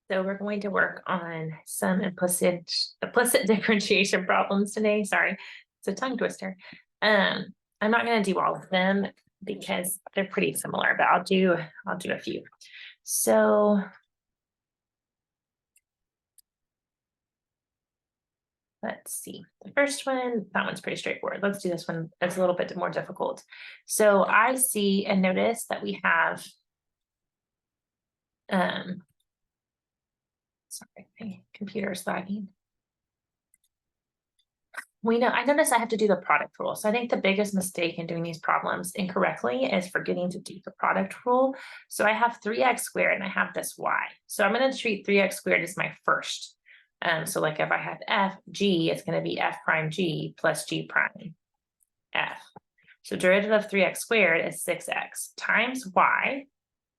So we're going to work on some implicit differentiation problems today. Sorry, it's a tongue twister. I'm not going to do all of them because they're pretty similar, but I'll do a few. So let's see. The first one, that one's pretty straightforward. Let's do this one. It's a little bit more difficult. So I see and notice that we have sorry, my computer's lagging. I notice I have to do the product rule. So I think the biggest mistake in doing these problems incorrectly is forgetting to do the product rule. So I have 3x squared and I have this y. So I'm going to treat 3x squared as my first. So like if I have f g, it's going to be f prime g plus g prime f. So derivative of 3x squared is 6x times y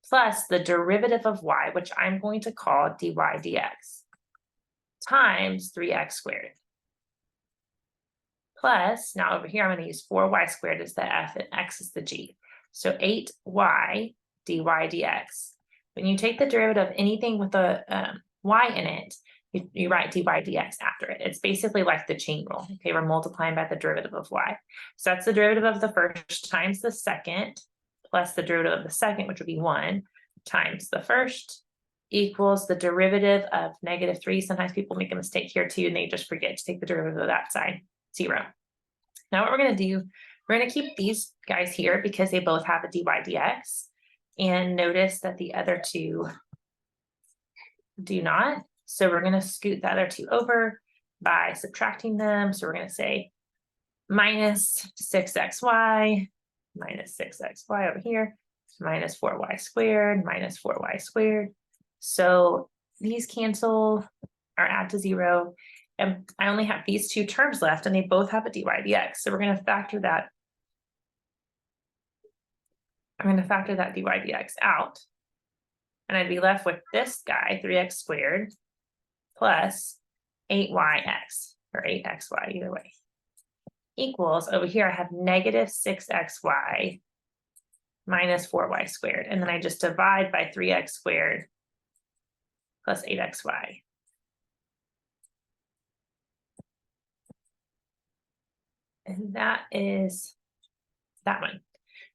plus the derivative of y, which I'm going to call dy dx, times 3x squared. Plus, now over here, I'm going to use 4y squared as the f and x is the g. So 8y dy dx. When you take the derivative of anything with a y in it, you write dy dx after it. It's basically like the chain rule. Okay, we're multiplying by the derivative of y. So that's the derivative of the first times the second, plus the derivative of the second, which would be 1, times the first, equals the derivative of -3. Sometimes people make a mistake here too, and they just forget to take the derivative of that side, 0. Now what we're going to do, we're going to keep these guys here because they both have a dy dx. And notice that the other two do not. So we're going to scoot the other two over by subtracting them. So we're going to say minus 6xy, minus 6xy over here, minus 4y squared, minus 4y squared. So these cancel or add to 0. And I only have these two terms left, and they both have a dy dx. So we're going to factor that. I'm going to factor that dy dx out. And I'd be left with this guy, 3x squared, plus 8yx, or 8xy, either way, equals, over here I have negative 6xy minus 4y squared. And then I just divide by 3x squared plus 8xy. And that is that one.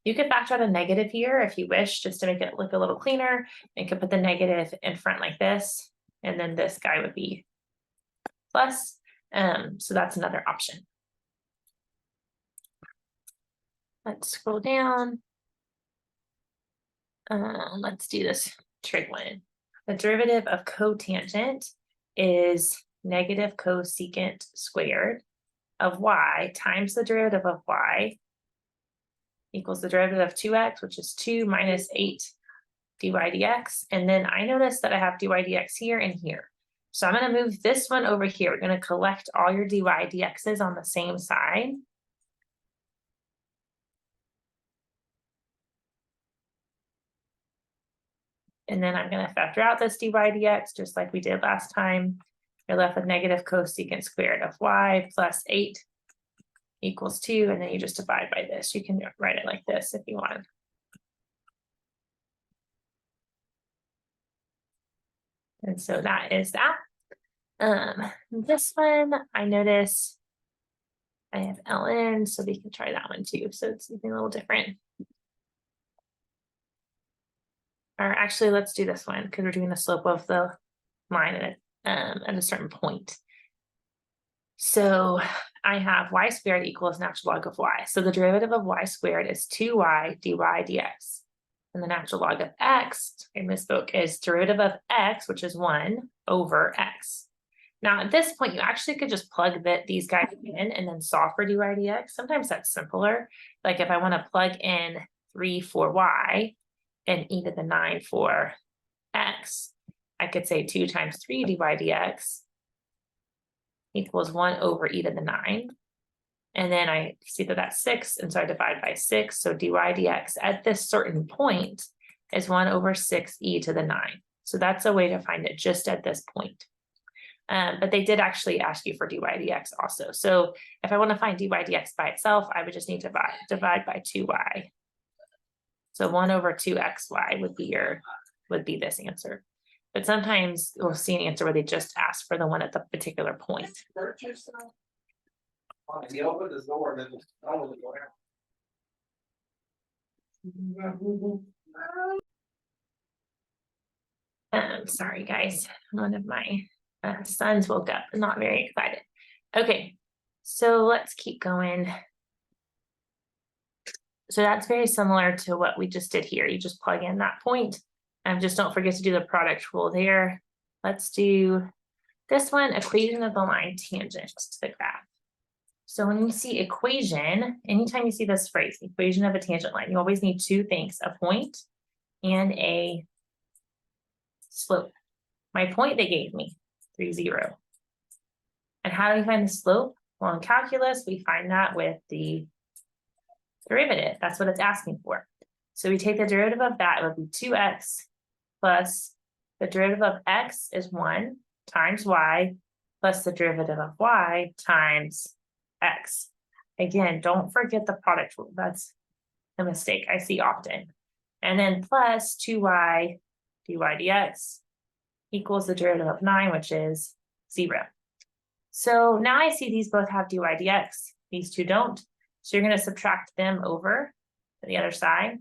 You could factor out a negative here if you wish, just to make it look a little cleaner. You could put the negative in front like this, and then this guy would be plus. So that's another option. Let's scroll down. Let's do this trig one. The derivative of cotangent is negative cosecant squared of y times the derivative of y equals the derivative of 2x, which is 2 minus 8 dy dx. And then I notice that I have dy dx here and here. So I'm going to move this one over here. We're going to collect all your dy dx's on the same side. And then I'm going to factor out this dy dx just like we did last time. You're left with negative cosecant squared of y plus 8 equals 2, and then you just divide by this. You can write it like this if you want. And so that is that. This one, I notice I have ln, so we can try that one too. So it's something a little different. Or actually, let's do this one because we're doing the slope of the line at a certain point. So I have y squared equals natural log of y. So the derivative of y squared is 2y dy dx. And the natural log of x, I misspoke, is derivative of x, which is 1 over x. Now at this point, you actually could just plug these guys in and then solve for dy dx. Sometimes that's simpler. Like if I want to plug in 3 for y and e to the 9 for x, I could say 2 times 3 dy dx equals 1 over e to the 9. And then I see that that's 6, and so I divide by 6. So dy dx at this certain point is 1 over 6 e to the 9. So that's a way to find it just at this point. But they did actually ask you for dy dx also. So if I want to find dy dx by itself, I would just need to divide by 2y. So 1 over 2xy would be this answer. But sometimes we'll see an answer where they just ask for the one at the particular point. He opened his door and then I was going. Sorry guys, one of my sons woke up, not very excited. Okay, so let's keep going. So that's very similar to what we just did here. You just plug in that point, and just don't forget to do the product rule there. Let's do this one, equation of the line tangent to the graph. So when you see equation, anytime you see this phrase, equation of a tangent line, you always need two things, a point and a slope. My point they gave me, 3, 0. And how do we find the slope? Well, in calculus, we find that with the derivative. That's what it's asking for. So we take the derivative of that, it would be 2x plus the derivative of x is 1 times y plus the derivative of y times x. Again, don't forget the product rule. That's a mistake I see often. And then plus 2y dy dx equals the derivative of 9, which is 0. So now I see these both have dy dx. These two don't. So you're going to subtract them over to the other side.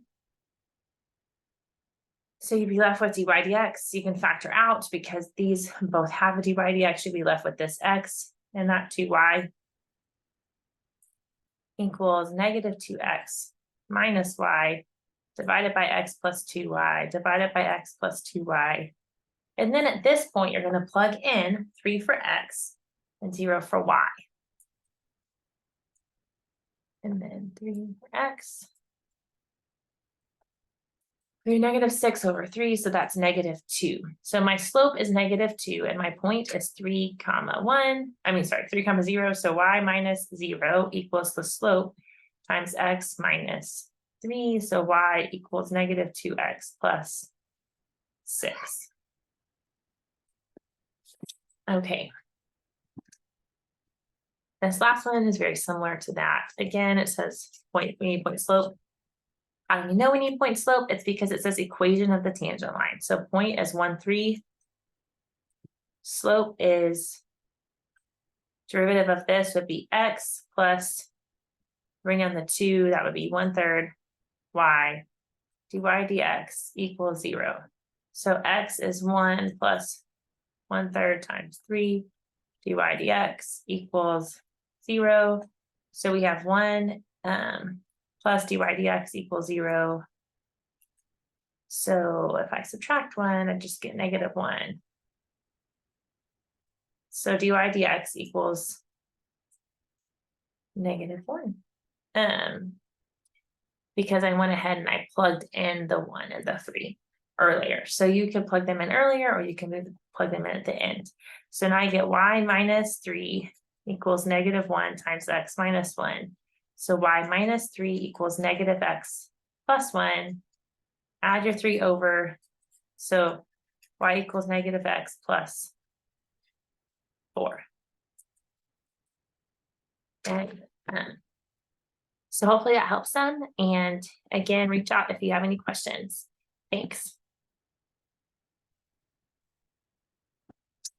So you'd be left with dy dx. You can factor out because these both have a dy dx. You'd be left with this x and that 2y equals negative 2x minus y divided by x plus 2y divided by x plus 2y. And then at this point, you're going to plug in 3 for x and 0 for y. And then 3 for x. 3 negative 6 over 3, so that's negative 2. So my slope is negative 2, and my point is 3, 1. 3, 0. So y minus 0 equals the slope times x minus 3. So y equals negative 2x plus 6. Okay. This last one is very similar to that. Again, it says we need point slope. How do we know we need point slope? It's because it says equation of the tangent line. So point is 1, 3. Slope is derivative of this would be x plus, bring on the 2, that would be 1/3 y dy dx equals 0. So x is 1 plus 1/3 times 3 dy dx equals 0. So we have 1 plus dy dx equals 0. So if I subtract 1, I just get negative 1. So dy dx equals negative 1. Because I went ahead and I plugged in the 1 and the 3 earlier. So you can plug them in earlier or you can plug them in at the end. So now I get y minus 3 equals negative 1 times x minus 1. So y minus 3 equals negative x plus 1. Add your 3 over. So y equals negative x plus 4. And so hopefully that helps them. And again, reach out if you have any questions. Thanks.